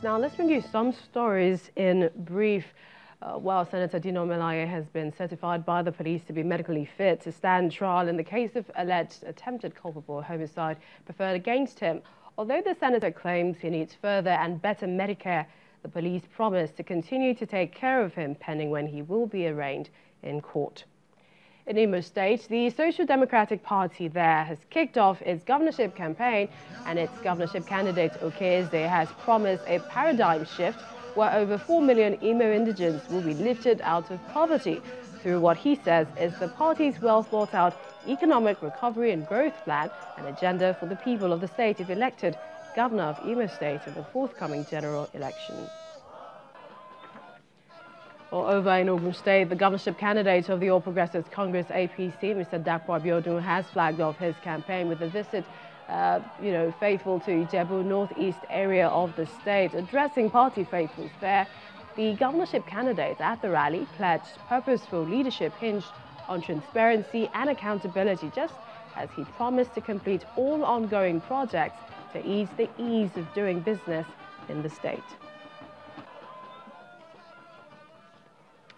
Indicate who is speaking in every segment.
Speaker 1: Now, let's bring you some stories in brief. While Senator Dino Melaye has been certified by the police to be medically fit to stand trial in the case of alleged attempted culpable homicide preferred against him. Although the senator claims he needs further and better Medicare, the police promise to continue to take care of him pending when he will be arraigned in court. In Imo State, the Social Democratic Party there has kicked off its governorship campaign, and its governorship candidate Okezde has promised a paradigm shift where over 4 million Imo indigents will be lifted out of poverty through what he says is the party's well-thought-out economic recovery and growth plan and agenda for the people of the state if elected governor of Imo State in the forthcoming general election. Well, over in Ogun State, the governorship candidate of the All Progressives Congress APC, Mr. Abiodun, has flagged off his campaign with a visit faithful to Ijebu northeast area of the state. Addressing party faithfuls there, the governorship candidate at the rally pledged purposeful leadership hinged on transparency and accountability, just as he promised to complete all ongoing projects to ease the ease of doing business in the state.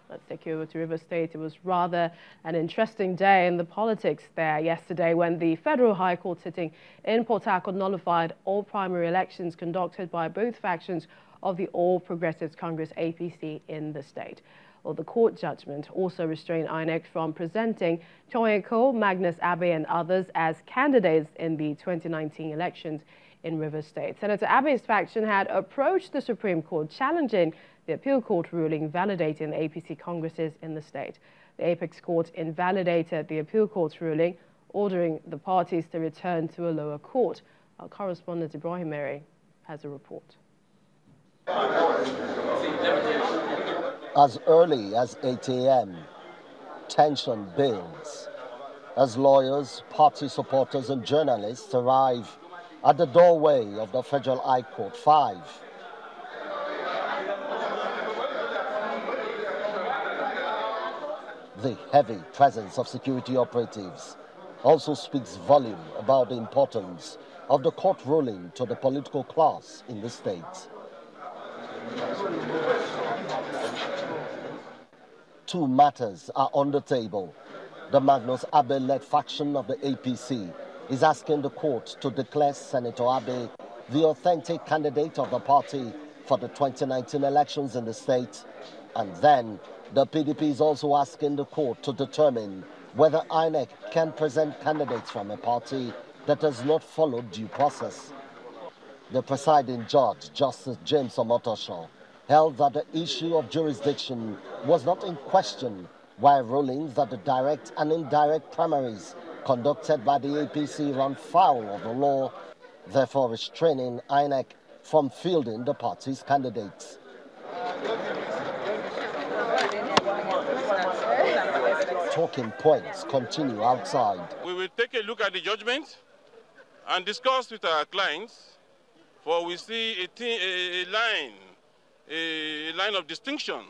Speaker 1: Let's take you over to River State. It was rather an interesting day in the politics there yesterday when the Federal High Court sitting in Port Harcourt nullified all primary elections conducted by both factions of the All Progressives Congress APC in the state. Well, the court judgment also restrained INEC from presenting Choyeko, Magnus Abe and others as candidates in the 2019 elections in River State. Senator Abe's faction had approached the Supreme Court challenging the appeal court ruling validating the APC congresses in the state. The Apex Court invalidated the appeal court's ruling, ordering the parties to return to a lower court. Our correspondent Ibrahim Mary has a report.
Speaker 2: As early as 8 a.m., tension builds as lawyers, party supporters and journalists arrive at the doorway of the Federal High Court 5. The heavy presence of security operatives also speaks volume about the importance of the court ruling to the political class in the state. Two matters are on the table. The Magnus Abe-led faction of the APC is asking the court to declare Senator Abe the authentic candidate of the party for the 2019 elections in the state. And then the PDP is also asking the court to determine whether INEC can present candidates from a party that has not followed due process. The presiding judge, Justice James Omotosho, held that the issue of jurisdiction was not in question, while rulings that the direct and indirect primaries conducted by the APC run foul of the law, therefore restraining INEC from fielding the party's candidates. Talking points continue outside.
Speaker 3: We will take a look at the judgment and discuss with our clients, for we see a line of distinction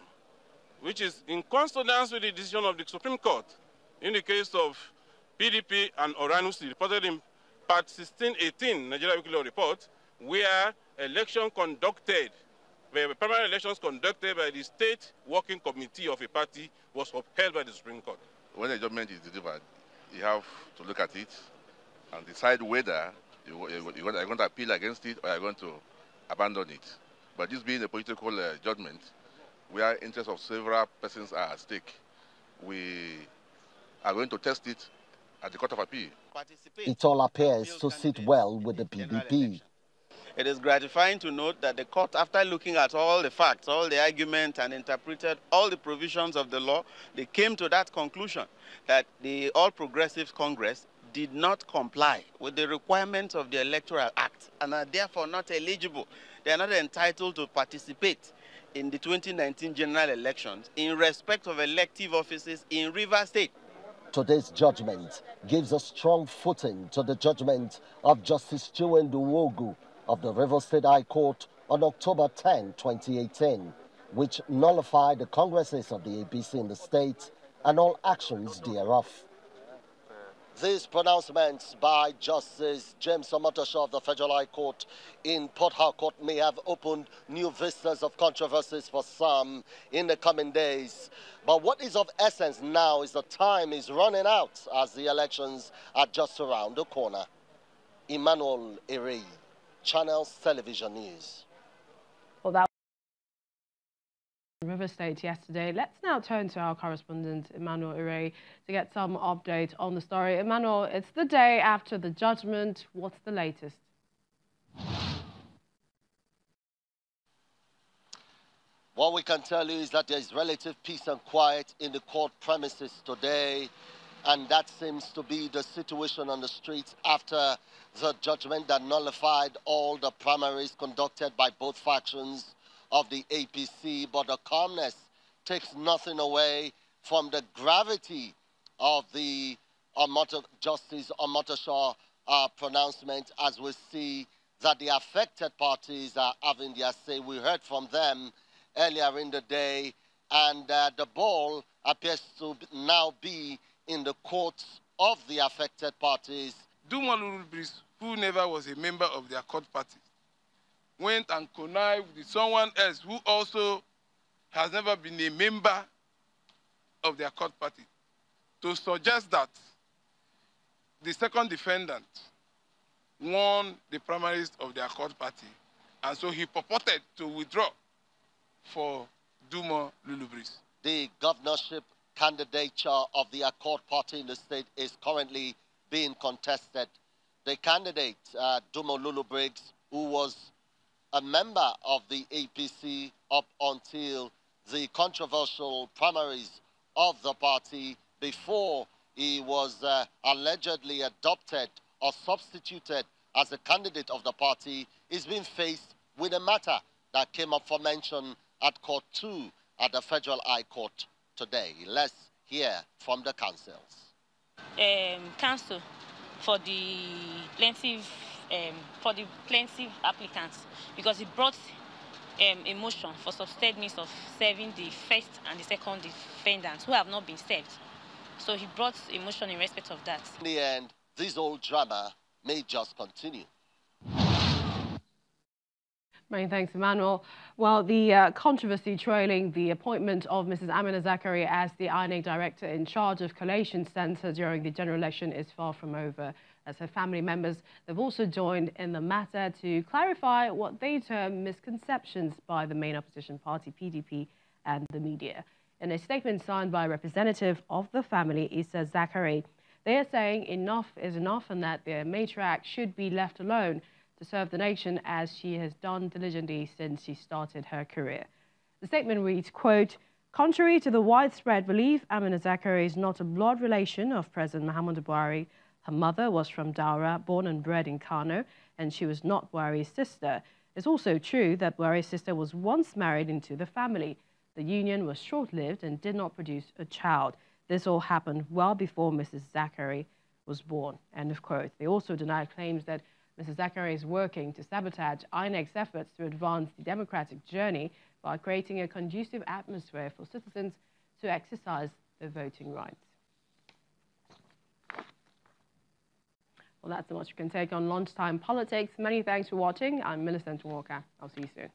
Speaker 3: which is in consonance with the decision of the Supreme Court in the case of PDP and Oranusi, reported in Part 1618 Nigeria Weekly Law Report, where primary elections conducted by the State Working Committee of a party was upheld by the Supreme Court.
Speaker 4: When a judgment is delivered, you have to look at it and decide whether you're going to appeal against it or you're going to abandon it. But this being a political judgment, where interests of several persons are at stake, we are going to test it at the Court of Appeal.
Speaker 2: It all appears to sit well with the PDP.
Speaker 5: It is gratifying to note that the court, after looking at all the facts, all the arguments, and interpreted all the provisions of the law, they came to that conclusion that the All Progressives Congress did not comply with the requirements of the Electoral Act and are therefore not eligible. They are not entitled to participate in the 2019 general elections in respect of elective offices in River State.
Speaker 2: Today's judgment gives a strong footing to the judgment of Justice Chiwendu Wogu of the River State High Court on October 10, 2018, which nullified the congresses of the APC in the state and all actions thereof. These pronouncements by Justice James Omotosho of the Federal High Court in Port Harcourt may have opened new vistas of controversies for some in the coming days. But what is of essence now is the time is running out as the elections are just around the corner. Emmanuel Ere, Channels Television News.
Speaker 1: Well, that River State yesterday. Let's now turn to our correspondent Emmanuel Ere to get some update on the story. Emmanuel, it's the day after the judgment. What's the latest?
Speaker 2: What we can tell you is that there is relative peace and quiet in the court premises today, and that seems to be the situation on the streets after the judgment that nullified all the primaries conducted by both factions of the APC. But the calmness takes nothing away from the gravity of the Justice Omotosho pronouncement, as we see that the affected parties are having their say. We heard from them earlier in the day, and the ball appears to now be in the courts of the affected parties.
Speaker 6: Duma Lulubris, who never was a member of their court party, went and connived with someone else who also has never been a member of their court party to suggest that the second defendant won the primaries of their court party, and so he purported to withdraw for Duma Lulubris.
Speaker 2: The governorship candidature of the Accord Party in the state is currently being contested. The candidate, Duma Lulubris, who was a member of the APC up until the controversial primaries of the party before he was allegedly adopted or substituted as a candidate of the party, is being faced with a matter that came up for mention at Court 2 at the Federal High Court today. Let's hear from the councils.
Speaker 7: Council for the plaintiff applicants, because he brought a motion for substantive means of serving the first and the second defendants who have not been served. So he brought a motion in respect of that.
Speaker 2: In the end, this old drama may just continue.
Speaker 1: Many thanks, Emmanuel. Well, the controversy trailing the appointment of Mrs. Amina Zakari as the INEC director in charge of Collation Centre during the general election is far from over. As her family members, they've also joined in the matter to clarify what they term misconceptions by the main opposition party, PDP, and the media. In a statement signed by a representative of the family, Issa Zakari, they are saying enough is enough and that their matriarch should be left alone to serve the nation as she has done diligently since she started her career. The statement reads, quote, "Contrary to the widespread belief, Amina Zakari is not a blood relation of President Muhammadu Buhari. Her mother was from Daura, born and bred in Kano, and she was not Buhari's sister. It's also true that Buhari's sister was once married into the family. The union was short-lived and did not produce a child. This all happened well before Mrs. Zakari was born." End of quote. They also denied claims that Mrs. Zakari is working to sabotage INEC's efforts to advance the democratic journey by creating a conducive atmosphere for citizens to exercise their voting rights. Well, that's so much you can take on Lunchtime Politics. Many thanks for watching. I'm Millicent Walker. I'll see you soon.